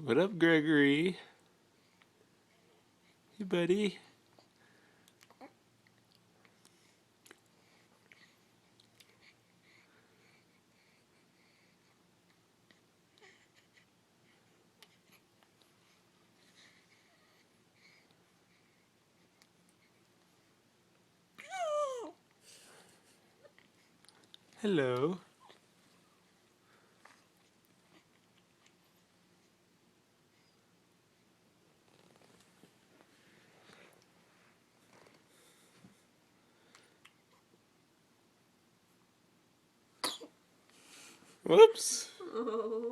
What up, Gregory? Hey, buddy. Hello. Whoops. Oh.